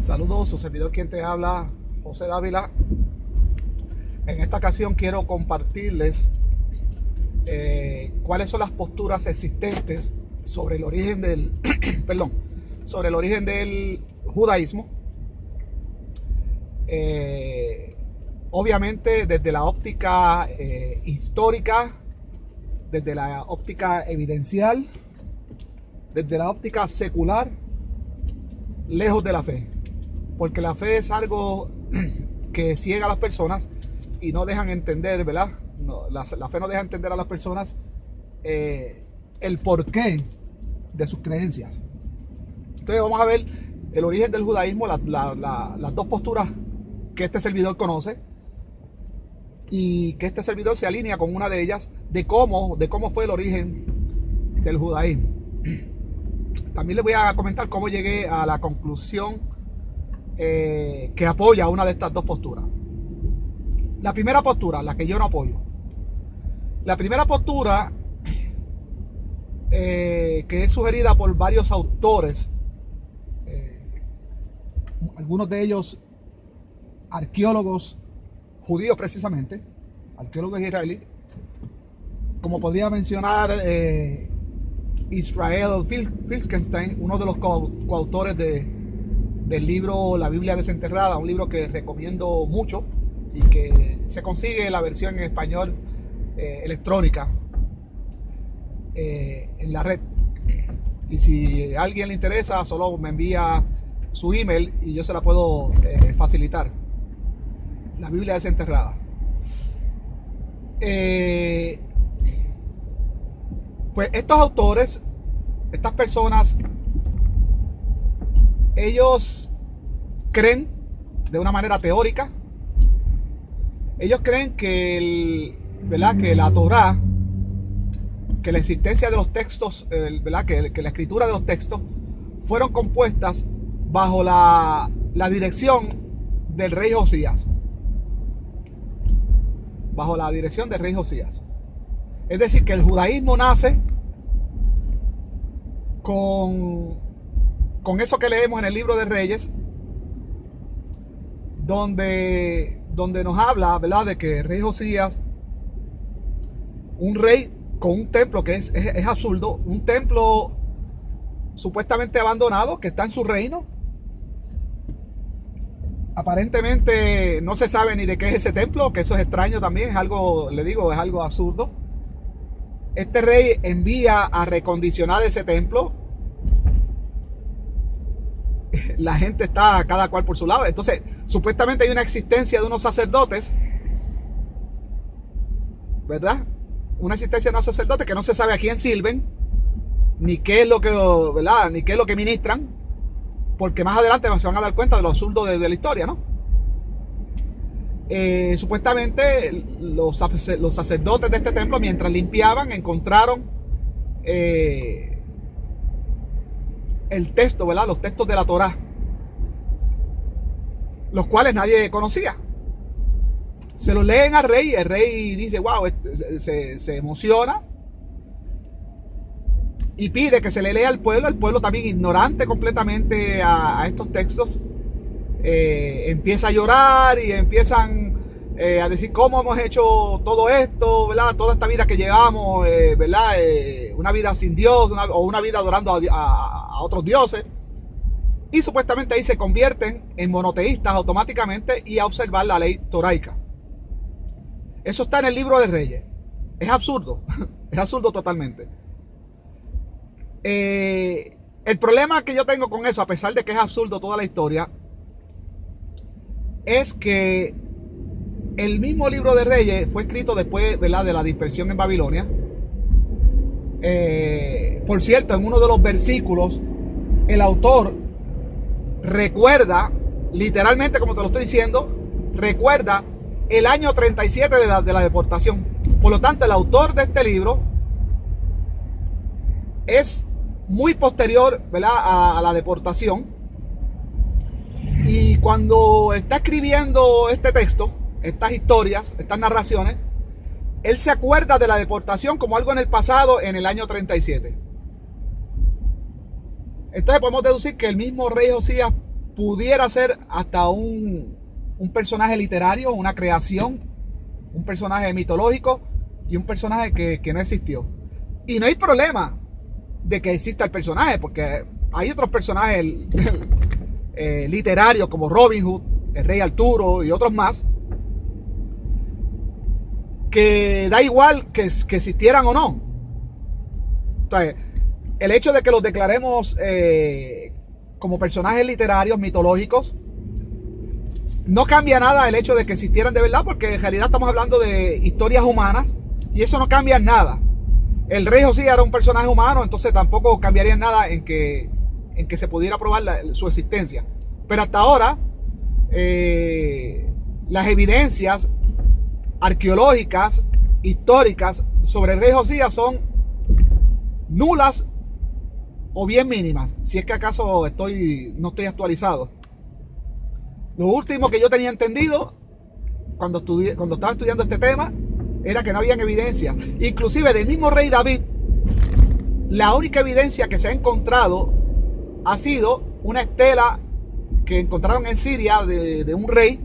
Saludos, su servidor quien te habla, José Dávila. En esta ocasión quiero compartirles cuáles son las posturas existentes sobre el origen del sobre el origen del judaísmo. Obviamente desde la óptica histórica, desde la óptica evidencial, desde la óptica secular, lejos de la fe, porque la fe es algo que ciega a las personas y no dejan entender, ¿verdad? La fe no deja entender a las personas el porqué de sus creencias. Entonces vamos a ver el origen del judaísmo, las dos posturas que este servidor conoce y que este servidor se alinea con una de ellas, de cómo fue el origen del judaísmo. También les voy a comentar cómo llegué a la conclusión que apoya una de estas dos posturas. La primera postura, la que yo no apoyo. La primera postura, que es sugerida por varios autores, algunos de ellos arqueólogos judíos precisamente, arqueólogos israelíes, como podría mencionar Israel Finkelstein, uno de los coautores del libro La Biblia Desenterrada, un libro que recomiendo mucho y que se consigue la versión en español electrónica en la red. Y si a alguien le interesa, solo me envía su email y yo se la puedo facilitar. La Biblia Desenterrada. Pues estos autores, estas personas, ellos creen de una manera teórica, ellos creen que que la Torá, que la existencia de los textos, que la escritura de los textos fueron compuestas bajo la dirección del rey Josías. Bajo la dirección del rey Josías. Es decir, que el judaísmo nace con eso que leemos en el libro de Reyes, donde nos habla, ¿verdad?, de que el rey Josías, un rey con un templo que es absurdo, un templo supuestamente abandonado que está en su reino. Aparentemente no se sabe ni de qué es ese templo, que eso es extraño también, es algo, le digo, es algo absurdo. Este rey envía a recondicionar ese templo. La gente está cada cual por su lado. Entonces, supuestamente hay una existencia de unos sacerdotes, ¿verdad? Una existencia de unos sacerdotes que no se sabe a quién sirven, ni qué es lo que, ¿verdad?, ni qué es lo que ministran, porque más adelante se van a dar cuenta de lo absurdo de la historia, ¿no? Supuestamente los sacerdotes de este templo, mientras limpiaban, encontraron el texto, ¿verdad?, los textos de la Torá, los cuales nadie conocía. Se los leen al rey y el rey dice, wow, se emociona y pide que se le lea al pueblo. El pueblo, también ignorante completamente a estos textos, empieza a llorar y empiezan a decir cómo hemos hecho todo esto, ¿verdad? Toda esta vida que llevamos, ¿verdad? Una vida sin Dios, o una vida adorando a otros dioses. Y supuestamente ahí se convierten en monoteístas automáticamente y a observar la ley toraica. Eso está en el libro de Reyes. Es absurdo, es absurdo totalmente. El problema que yo tengo con eso, a pesar de que es absurdo toda la historia, es que el mismo libro de Reyes fue escrito después, ¿verdad?, de la dispersión en Babilonia. Por cierto, en uno de los versículos, el autor recuerda, literalmente como te lo estoy diciendo, recuerda el año 37 de la deportación. Por lo tanto, el autor de este libro es muy posterior, ¿verdad?, a la deportación. Y cuando está escribiendo este texto, estas historias, estas narraciones, él se acuerda de la deportación como algo en el pasado, en el año 37. Entonces podemos deducir que el mismo rey Josías pudiera ser hasta un personaje literario, una creación, un personaje mitológico y un personaje que no existió. Y no hay problema de que exista el personaje, porque hay otros personajes literarios como Robin Hood, el Rey Arturo y otros más, que da igual que existieran o no. Entonces, el hecho de que los declaremos como personajes literarios, mitológicos, no cambia nada el hecho de que existieran de verdad, porque en realidad estamos hablando de historias humanas y eso no cambia nada. El rey Josías era un personaje humano, entonces tampoco cambiaría nada en que se pudiera probar su existencia. Pero hasta ahora, las evidencias arqueológicas, históricas sobre el rey Josías son nulas o bien mínimas, si es que acaso no estoy actualizado. Lo último que yo tenía entendido cuando estaba estudiando este tema era que no habían evidencia, inclusive del mismo rey David. La única evidencia que se ha encontrado ha sido una estela que encontraron en Siria de un rey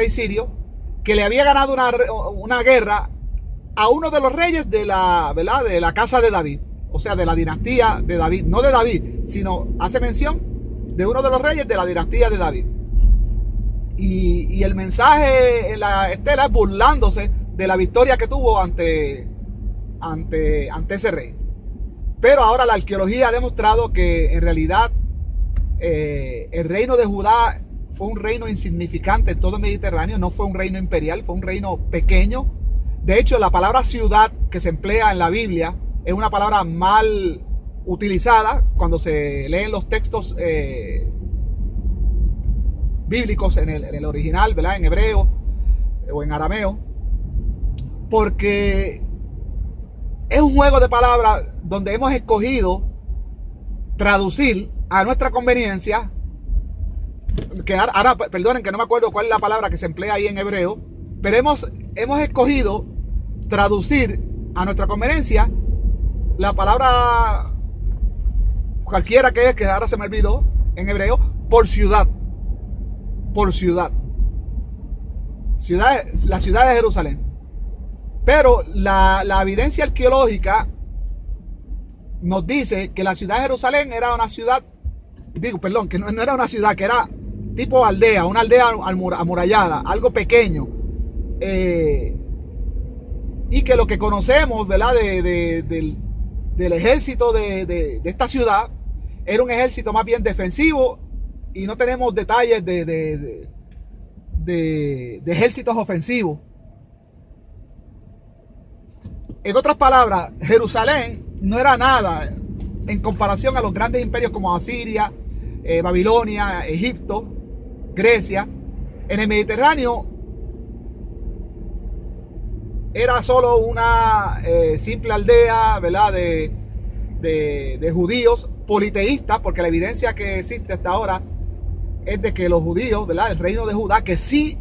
sirio que le había ganado una guerra a uno de los reyes de la casa de David, o sea, de la dinastía de David, no de David, sino hace mención de uno de los reyes de la dinastía de David. Y el mensaje en la estela es burlándose de la victoria que tuvo ante ese rey. Pero ahora la arqueología ha demostrado que en realidad el reino de Judá fue un reino insignificante en todo el Mediterráneo, no fue un reino imperial, fue un reino pequeño. De hecho, la palabra ciudad que se emplea en la Biblia es una palabra mal utilizada cuando se leen los textos bíblicos en el original, ¿verdad? En hebreo o en arameo, porque es un juego de palabras donde hemos escogido traducir a nuestra conveniencia, que ahora perdonen que no me acuerdo cuál es la palabra que se emplea ahí en hebreo, pero hemos escogido traducir a nuestra conveniencia la palabra cualquiera que ahora se me olvidó en hebreo, por ciudad. Por ciudad. La ciudad de Jerusalén. Pero la evidencia arqueológica nos dice que la ciudad de Jerusalén era una ciudad, que no era una ciudad, que era tipo aldea, una aldea amurallada, algo pequeño. Y que lo que conocemos, ¿verdad? Del ejército de esta ciudad era un ejército más bien defensivo, y no tenemos detalles de ejércitos ofensivos. En otras palabras, Jerusalén no era nada en comparación a los grandes imperios como Asiria, Babilonia, Egipto, Grecia. En el Mediterráneo era solo una simple aldea, ¿verdad? de judíos politeístas, porque la evidencia que existe hasta ahora es de que los judíos, ¿verdad? El reino de Judá, que sí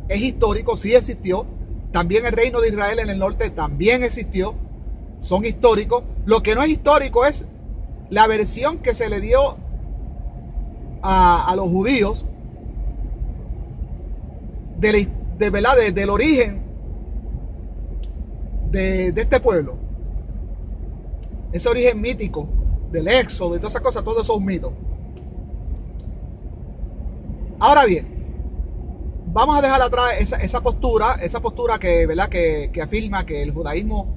es histórico, sí existió. También el reino de Israel en el norte también existió. Son históricos. Lo que no es histórico es la versión que se le dio a los judíos del origen de este pueblo. Ese origen mítico del éxodo y todas esas cosas, todos esos mitos. Ahora bien, vamos a dejar atrás esa postura que, ¿verdad? que afirma que el judaísmo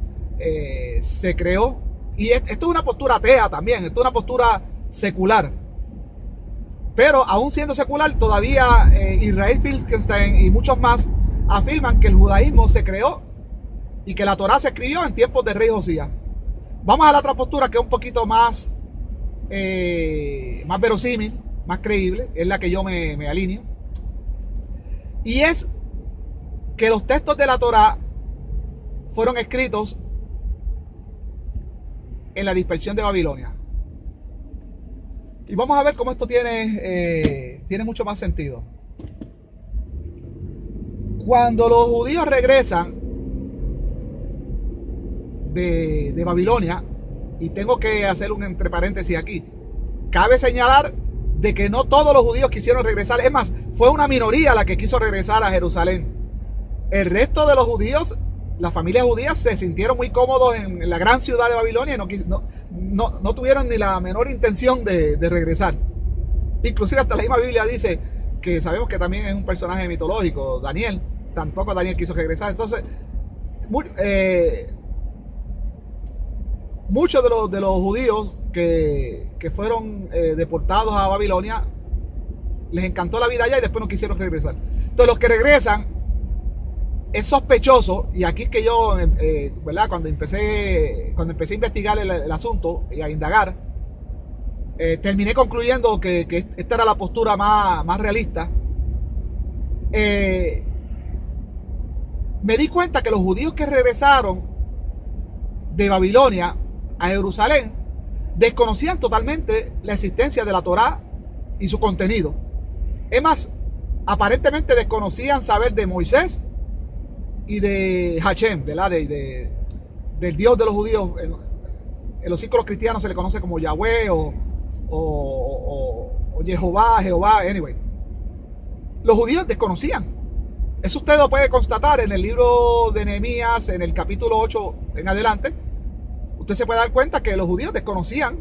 se creó. Y esto es una postura atea también, esto es una postura secular. Pero aún siendo secular, todavía Israel Finkelstein y muchos más afirman que el judaísmo se creó y que la Torá se escribió en tiempos del rey Josías. Vamos a la otra postura, que es un poquito más verosímil, más creíble, es la que yo me alineo. Y es que los textos de la Torá fueron escritos en la dispersión de Babilonia. Y vamos a ver cómo esto tiene mucho más sentido. Cuando los judíos regresan de Babilonia, y tengo que hacer un entre paréntesis aquí, cabe señalar de que no todos los judíos quisieron regresar. Es más, fue una minoría la que quiso regresar a Jerusalén. El resto de los judíos, las familias judías, se sintieron muy cómodos en la gran ciudad de Babilonia y no tuvieron ni la menor intención de regresar. Inclusive hasta la misma Biblia dice, que sabemos que también es un personaje mitológico, Daniel, tampoco Daniel quiso regresar. Entonces, muchos de los judíos que fueron deportados a Babilonia, les encantó la vida allá y después no quisieron regresar. Entonces los que regresan, es sospechoso, y aquí es que yo, ¿verdad? Cuando empecé a investigar el asunto y a indagar, terminé concluyendo que esta era la postura más realista. Me di cuenta que los judíos que regresaron de Babilonia a Jerusalén desconocían totalmente la existencia de la Torá y su contenido. Es más, aparentemente desconocían saber de Moisés y de Hashem, del Dios de los judíos. En los círculos cristianos se le conoce como Yahweh o Jehová, anyway. Los judíos desconocían. Eso usted lo puede constatar en el libro de Nehemías, en el capítulo 8 en adelante. Usted se puede dar cuenta que los judíos desconocían.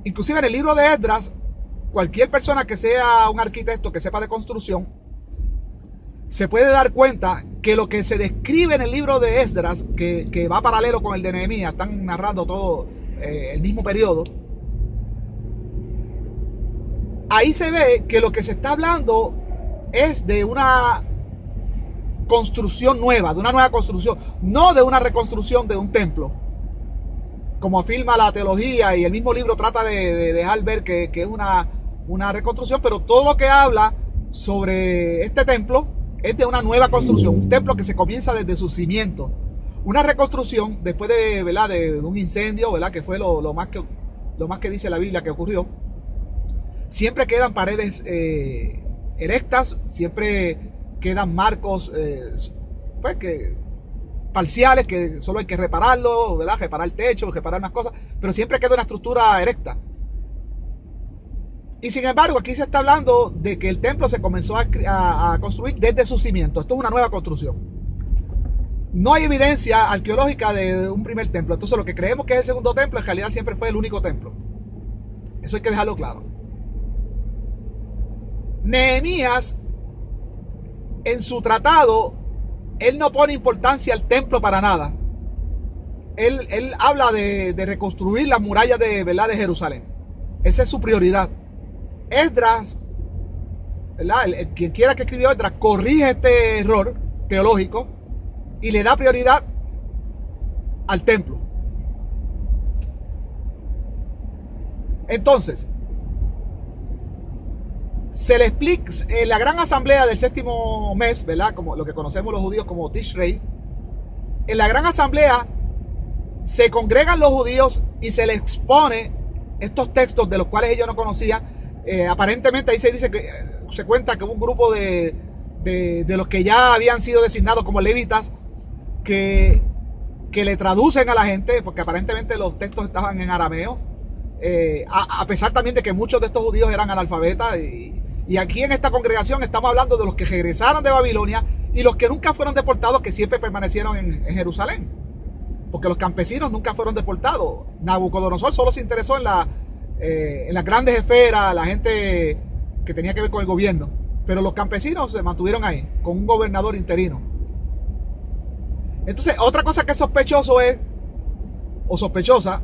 Inclusive en el libro de Esdras, cualquier persona que sea un arquitecto, que sepa de construcción, se puede dar cuenta que lo que se describe en el libro de Esdras, que va paralelo con el de Nehemías, están narrando todo el mismo periodo. Ahí se ve que lo que se está hablando es de una construcción nueva, de una nueva construcción, no de una reconstrucción de un templo, como afirma la teología, y el mismo libro trata de dejar ver que es una reconstrucción, pero todo lo que habla sobre este templo es de una nueva construcción, un templo que se comienza desde sus cimientos. Una reconstrucción después de, ¿verdad?, de un incendio, ¿verdad?, que fue lo más que dice la Biblia que ocurrió. Siempre quedan paredes erectas, siempre quedan marcos parciales, que solo hay que repararlo, ¿verdad?, reparar el techo, reparar unas cosas, pero siempre queda una estructura erecta. Y sin embargo, aquí se está hablando de que el templo se comenzó a construir desde sus cimientos. Esto es una nueva construcción. No hay evidencia arqueológica de un primer templo. Entonces lo que creemos que es el segundo templo, en realidad siempre fue el único templo. Eso hay que dejarlo claro. Nehemías, en su tratado, él no pone importancia al templo para nada. Él habla de reconstruir las murallas de Jerusalén. Esa es su prioridad. Esdras, ¿verdad?, quien quiera que escribió Esdras, corrige este error teológico y le da prioridad al templo. Entonces, se le explica en la gran asamblea del séptimo mes, ¿verdad?, como lo que conocemos los judíos como Tishrei. En la gran asamblea se congregan los judíos y se les expone estos textos de los cuales ellos no conocían. Aparentemente ahí se dice que se cuenta que hubo un grupo de los que ya habían sido designados como levitas que le traducen a la gente, porque aparentemente los textos estaban en arameo, a pesar también de que muchos de estos judíos eran analfabetas. Y aquí en esta congregación estamos hablando de los que regresaron de Babilonia y los que nunca fueron deportados, que siempre permanecieron en Jerusalén, porque los campesinos nunca fueron deportados. Nabucodonosor solo se interesó en las grandes esferas, la gente que tenía que ver con el gobierno, pero los campesinos se mantuvieron ahí, con un gobernador interino. Entonces, otra cosa que es sospechoso sospechosa,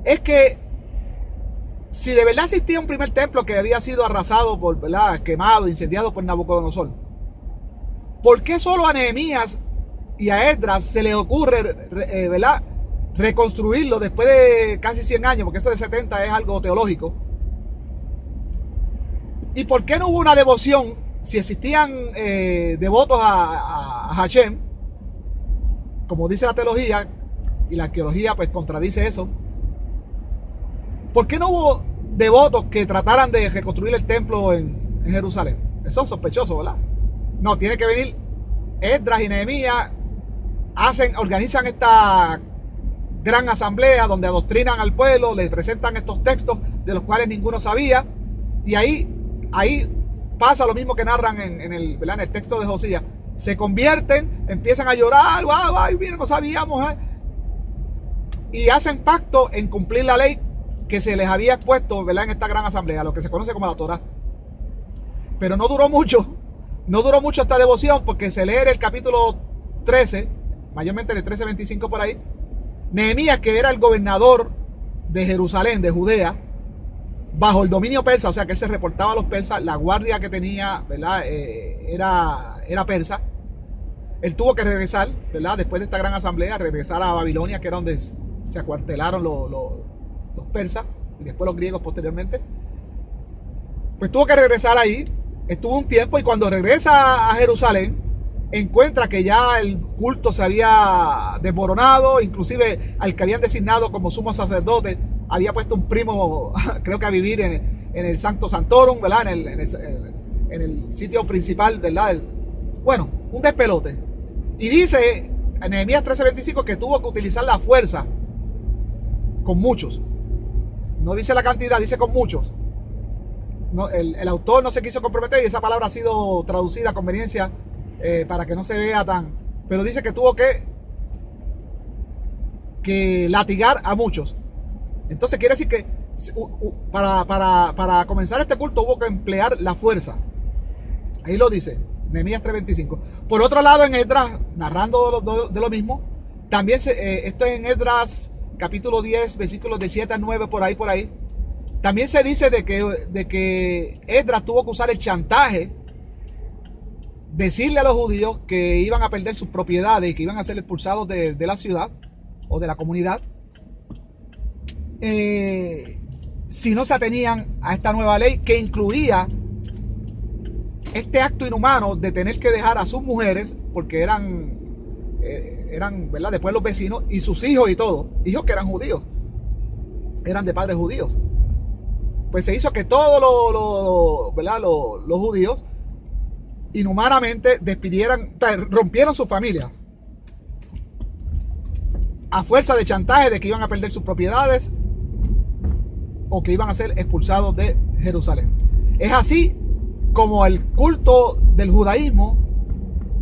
es que si de verdad existía un primer templo que había sido arrasado, ¿verdad?, quemado, incendiado por Nabucodonosor, ¿por qué solo a Nehemías y a Esdras se les ocurre, ¿verdad?, reconstruirlo después de casi 100 años? Porque eso de 70 es algo teológico. ¿Y por qué no hubo una devoción, si existían devotos a Hashem, como dice la teología, y la arqueología pues contradice eso? ¿Por qué no hubo devotos que trataran de reconstruir el templo en Jerusalén? Eso es sospechoso, ¿verdad? No, tiene que venir Esdras y Nehemías, organizan esta gran asamblea donde adoctrinan al pueblo, les presentan estos textos de los cuales ninguno sabía. Y ahí pasa lo mismo que narran en el texto de Josías. Se convierten, empiezan a llorar, ay, mira, no sabíamos, y hacen pacto en cumplir la ley que se les había expuesto, ¿verdad?, en esta gran asamblea, lo que se conoce como la Torá. Pero no duró mucho esta devoción, porque se lee el capítulo 13, mayormente en el 13:25 por ahí. Nehemías, que era el gobernador de Jerusalén, de Judea, bajo el dominio persa, o sea que él se reportaba a los persas, la guardia que tenía, ¿verdad?, era persa. Él tuvo que regresar, ¿verdad?, después de esta gran asamblea, regresar a Babilonia, que era donde se acuartelaron los persas y después los griegos posteriormente. Pues tuvo que regresar ahí, estuvo un tiempo, y cuando regresa a Jerusalén encuentra que ya el culto se había desmoronado, inclusive al que habían designado como sumo sacerdote había puesto un primo, creo que a vivir en el Sancto Sanctorum, ¿verdad?, en el sitio principal, ¿verdad? Bueno, un despelote. Y dice en Nehemías 13:25 que tuvo que utilizar la fuerza con muchos. No dice la cantidad, dice con muchos. No, el autor no se quiso comprometer, y esa palabra ha sido traducida a conveniencia para que no se vea tan. Pero dice que tuvo que latigar a muchos. Entonces quiere decir que para comenzar este culto hubo que emplear la fuerza. Ahí lo dice Nehemías 3:25. Por otro lado, en Esdras, narrando de lo mismo, también esto es en Esdras capítulo 10, versículos de 7 a 9, por ahí. También se dice de que Esdras tuvo que usar el chantaje, decirle a los judíos que iban a perder sus propiedades y que iban a ser expulsados de la ciudad o de la comunidad si no se atenían a esta nueva ley, que incluía este acto inhumano de tener que dejar a sus mujeres, porque eran ¿verdad?, de pueblos vecinos, y sus hijos y todo, hijos que eran judíos, eran de padres judíos. Pues se hizo que todos los judíos inhumanamente despidieran, rompieron sus familias a fuerza de chantaje de que iban a perder sus propiedades o que iban a ser expulsados de Jerusalén. Es así como el culto del judaísmo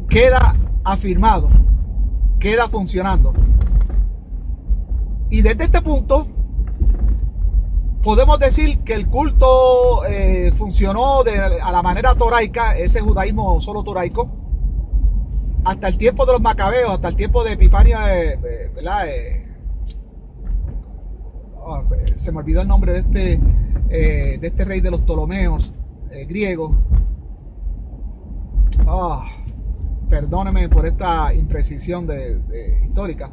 queda afirmado, queda funcionando. Y desde este punto podemos decir que el culto funcionó a la manera toraica, ese judaísmo solo toraico, hasta el tiempo de los macabeos, hasta el tiempo de Epifanio, ¿verdad? Se me olvidó el nombre de este rey de los Ptolomeos, griego. Perdóneme por esta imprecisión histórica.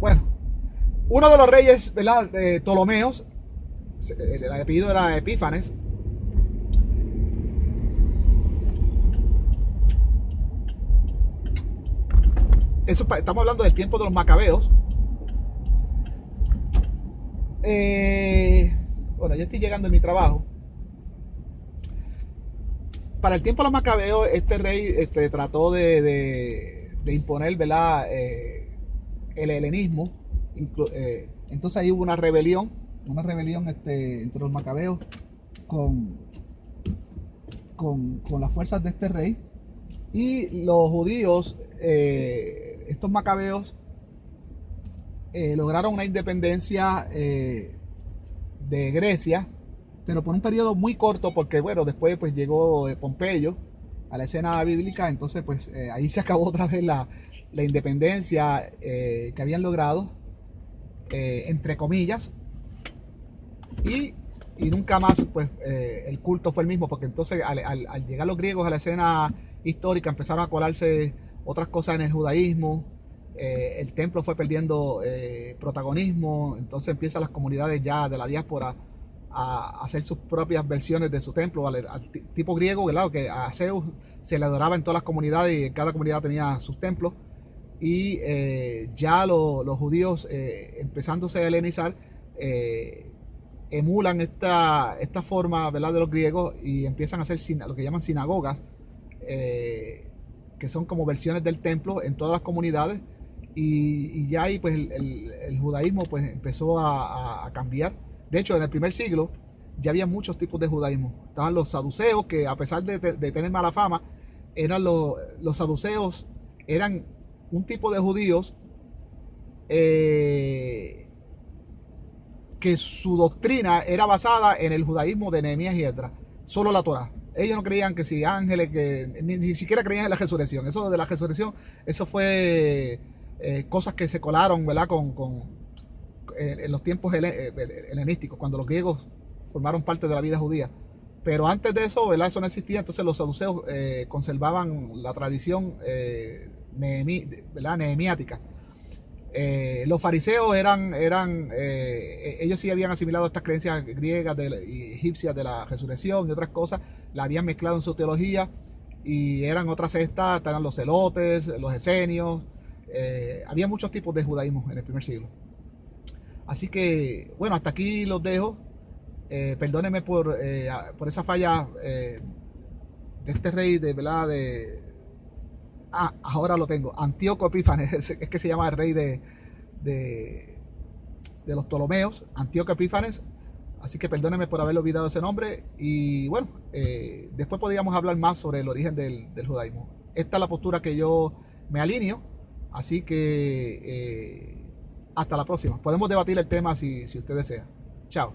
Bueno, uno de los reyes, ¿verdad?, de Ptolomeos, el apellido era Epífanes. Estamos hablando del tiempo de los macabeos. Bueno, ya estoy llegando en mi trabajo. Para el tiempo de los macabeos, este rey trató de imponer, ¿verdad?, el helenismo. Entonces ahí hubo una rebelión entre los macabeos con las fuerzas de este rey, y los judíos, estos macabeos, lograron una independencia de Grecia, pero por un periodo muy corto, porque bueno, después pues llegó Pompeyo a la escena bíblica. Entonces pues ahí se acabó otra vez la independencia que habían logrado, entre comillas, y nunca más pues el culto fue el mismo, porque entonces al llegar los griegos a la escena histórica empezaron a colarse otras cosas en el judaísmo. El templo fue perdiendo protagonismo. Entonces empiezan las comunidades ya de la diáspora a hacer sus propias versiones de su templo al tipo griego, ¿verdad? Que a Zeus se le adoraba en todas las comunidades y cada comunidad tenía sus templos. Y ya los judíos, empezándose a helenizar, emulan esta forma, ¿verdad?, de los griegos, y empiezan a hacer lo que llaman sinagogas, que son como versiones del templo en todas las comunidades. y ya ahí pues el judaísmo pues empezó a cambiar. De hecho, en el primer siglo ya había muchos tipos de judaísmo. Estaban los saduceos, que a pesar de tener mala fama, eran los saduceos eran un tipo de judíos que su doctrina era basada en el judaísmo de Nehemías y Esdras, solo la Torá. Ellos no creían que si ángeles, que ni siquiera creían en la resurrección. Eso de la resurrección, eso fue cosas que se colaron, ¿verdad? En los tiempos helenísticos, cuando los griegos formaron parte de la vida judía. Pero antes de eso, ¿verdad? Eso no existía. Entonces los saduceos conservaban la tradición ¿verdad? Nehemiática. Los fariseos ellos sí habían asimilado estas creencias griegas y egipcias de la resurrección y otras cosas, la habían mezclado en su teología y eran otras sectas, estaban los celotes, los esenios, había muchos tipos de judaísmo en el primer siglo. Así que, bueno, hasta aquí los dejo. Perdónenme por esa falla de este rey de, ¿verdad? Ahora lo tengo. Antíoco Epífanes, es que se llama el rey de los Ptolomeos, Antíoco Epífanes. Así que perdónenme por haber olvidado ese nombre. Y bueno, después podríamos hablar más sobre el origen del judaísmo. Esta es la postura que yo me alineo. Así que hasta la próxima. Podemos debatir el tema si usted desea. Chao.